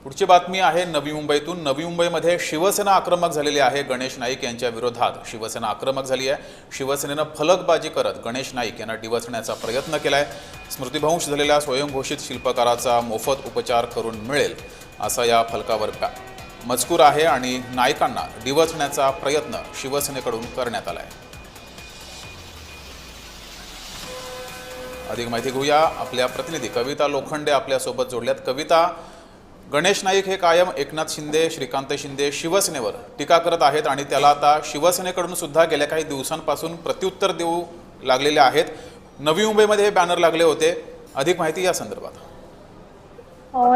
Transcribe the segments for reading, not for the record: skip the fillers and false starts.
पुढची बातमी आहे नवी मुंबईतून। नवी मुंबईमध्ये शिवसेना आक्रमक झालेली आहे। गणेश नाईक यांच्या विरोधात शिवसेना आक्रमक झाली आहे। शिवसेनेनं फलकबाजी करत गणेश नाईक यांना डिवचण्याचा प्रयत्न केलाय। स्मृतिभ्रंश झालेल्या स्वयंघोषित शिल्पकाराचा मोफत उपचार करून मिळेल असा या फलकावर मजकूर आहे आणि नाईकांना डिवचण्याचा प्रयत्न शिवसेनेकडून करण्यात आलाय। अधिक माहिती घेऊया, आपल्या प्रतिनिधी कविता लोखंडे आपल्या सोबत जोडल्यात। कविता, गणेश नाईक हे कायम एकनाथ शिंदे, श्रीकांत शिंदे शिवसेनेवर टीका करत आहेत आणि त्याला आता शिवसेनेकडून सुद्धा गेल्या काही दिवसांपासून प्रत्युत्तर देऊ लागलेले आहेत। नवी मुंबईमध्ये हे बॅनर लागले होते, अधिक माहिती या संदर्भात।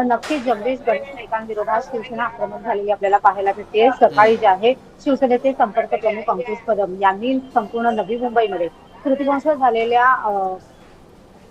नक्कीच जगदीश, गणेश नाईकांविरोधात शिवसेना आक्रमक झालेली आपल्याला पाहायला भेटते। सकाळी जे आहे शिवसेनेचे संपर्क प्रमुख अंकुश कदम यांनी संपूर्ण नवी मुंबईमध्ये स्मृतिभ्रंश झालेल्या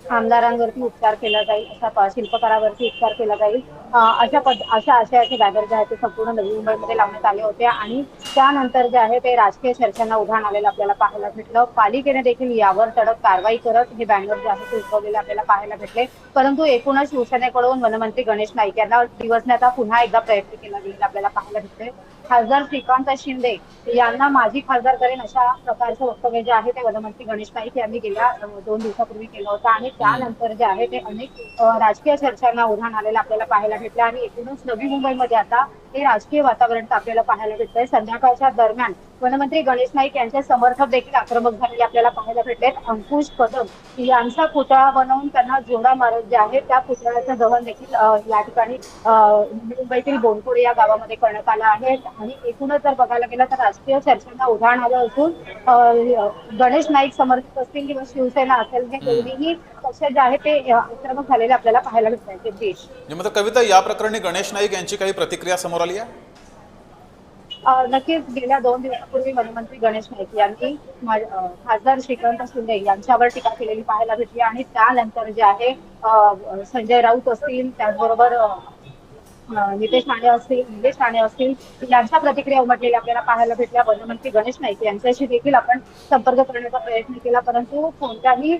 आमदारांवरती उपचार केला जाईल, अशा शिल्पकारावरती उपचार केला जाईल, अशा आशयाचे बॅनर जे आहे ते संपूर्ण नवी मुंबईमध्ये लावण्यात आले होते आणि त्यानंतर जे आहे ते राजकीय चर्चांना उधाण आलेलं आपल्याला पाहायला भेटलं। पालिकेने देखील यावर कडक कारवाई करत हे बॅनर जे आहे ते उठवलेले आपल्याला पाहायला भेटले। परंतु एकूणच शिवसेनेकडून वनमंत्री गणेश नाईक यांना डिवचण्याचा पुन्हा एकदा प्रयत्न केला गेला आपल्याला पाहायला भेटले। खासदार श्रीकांत शिंदे यांना माजी खासदार करेन अशा प्रकारचं वक्तव्य जे आहे ते वनमंत्री गणेश नाईक यांनी गेल्या 2 दिवसापूर्वी केलं होतं आणि त्यानंतर जे आहे ते अनेक राजकीय चर्चांना उधाण आलेलं आपल्याला पाहायला भेटलं आणि एकूणच नवी मुंबईमध्ये आता हे राजकीय वातावरण आपल्याला पाहायला भेटतंय। संध्याकाळच्या दरम्यान वनमंत्री गणेश नाईक यांचे समर्थक देखील आक्रमक झालेले आपल्याला पाहायला भेटलेत। अंकुश कदम यांचा पुतळा बनवून त्यांना जोडा मारत जे आहे त्या पुतळ्याचं दहन देखील या ठिकाणी मुंबईतील बोनकोडे या गावामध्ये करण्यात आलं आहे आणि एकूणच जर बघायला गेलं तर राजकीय चर्चांना उधाण आलं असून गणेश नाईक समर्थक असतील किंवा शिवसेना असेल हे दोन्हीही पक्ष जे आहे ते आक्रमक झालेले आपल्याला पाहायला भेटत आहेत। कविता, या प्रकरणी गणेश नाईक यांची काही प्रतिक्रिया समोर आली आहे? नक्कीच गेल्या 2 दिवसापूर्वी वनमंत्री गणेश नाईक यांनी खासदार श्रीकांत शिंदे यांच्यावर टीका केलेली पाहायला भेटली आणि त्यानंतर जे आहे संजय राऊत असतील, त्याचबरोबर निलेश राणे असतील यांच्या प्रतिक्रिया उमटलेल्या आपल्याला पाहायला भेटल्या। वनमंत्री गणेश नाईक यांच्याशी देखील आपण संपर्क करण्याचा प्रयत्न केला, परंतु कोणत्याही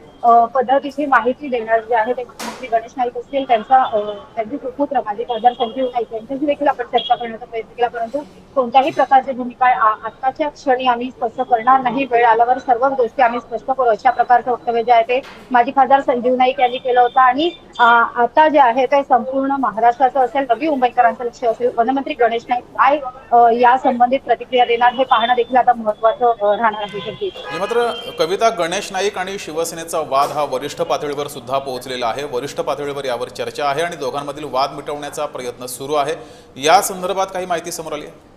पद्धतीची माहिती देणार जे आहे ते वनमंत्री गणेश नाईक असतील त्यांचे सुपुत्र माजी खासदार संजीव नाईक यांच्याशी देखील आपण चर्चा करण्याचा प्रयत्न केला, परंतु कोणत्याही प्रकारची भूमिका आताच्या क्षणी आम्ही स्पष्ट करणार नाही, वेळ आल्यावर सर्व गोष्टी आम्ही स्पष्ट करू अशा प्रकारचं वक्तव्य जे आहे ते माजी खासदार संजीव नाईक यांनी केलं होतं आणि आता जे आहे ते संपूर्ण महाराष्ट्राचं असेल, नवी मुंबईकरांचं लक्ष असेल, वनमंत्री गणेश नाईक काय या संबंधित प्रतिक्रिया देणार हे पाहणं देखील आता महत्त्वाचं राहणार आहे। मात्र कविता, गणेश नाईक आणि शिवसेनेचा वाद हा वरिष्ठ पातळीवर सुद्धा पोहोचलेला आहे। वरिष्ठ पातळीवर यावर चर्चा आहे आणि दोघांमधील वाद मिटवण्याचा प्रयत्न सुरू आहे। या संदर्भात काही माहिती समोर आली आहे?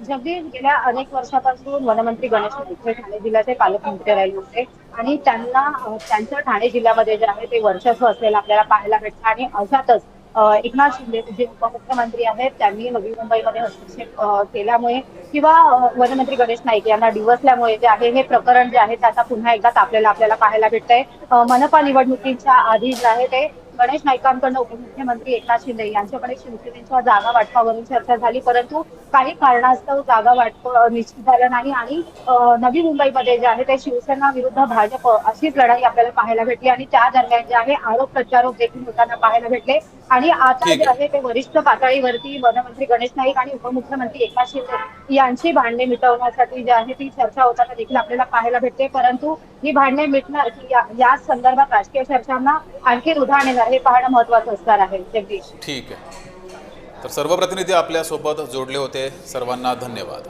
जगदीश, गेल्या अनेक वर्षापासून वनमंत्री गणेश नाईक हे ठाणे जिल्ह्याचे पालकमंत्री राहिले होते आणि त्यांचं ठाणे जिल्ह्यामध्ये जे आहे ते वर्चस्व असलेलं आपल्याला पाहायला भेटतं आणि अशातच एकनाथ शिंदे जे उपमुख्यमंत्री आहेत त्यांनी नवी मुंबईमध्ये हस्तक्षेप केल्यामुळे किंवा वनमंत्री गणेश नाईक यांना डिवचल्यामुळे जे आहे हे प्रकरण जे आहे ते आता पुन्हा एकदा तापलेलं आपल्याला पाहायला भेटतंय। मनपा निवडणुकीच्या आधी जे आहे ते गणेश नाईकांकडून उपमुख्यमंत्री एकनाथ शिंदे यांच्याकडे शिवसेनेच्या जागा वाटपावरून चर्चा झाली, परंतु काही कारणास्तव जागा वाटप निश्चित झालं नाही आणि नवी मुंबईमध्ये जे आहे ते शिवसेना विरुद्ध भाजप अशीच लढाई आपल्याला पाहायला भेटली आणि त्या दरम्यान जे आहे आरोप प्रत्यारोप देखील होताना पाहायला भेटले आणि आता जे आहे ते वरिष्ठ पातळीवरती वनमंत्री गणेश नाईक आणि उपमुख्यमंत्री एकनाथ शिंदे यांची भांडणे मिटवण्यासाठी जे आहे ती चर्चा होताना देखील आपल्याला पाहायला भेटते, परंतु ही भांडणे मिटणार की या संदर्भात राजकीय चर्चांना आणखी उधाण येणार हे पाहणं महत्त्वाचं असणार आहे। जगदीश, ठीक आहे, तर सर्व प्रतिनिधी आपल्या सोबत जोडले होते, सर्वांना धन्यवाद।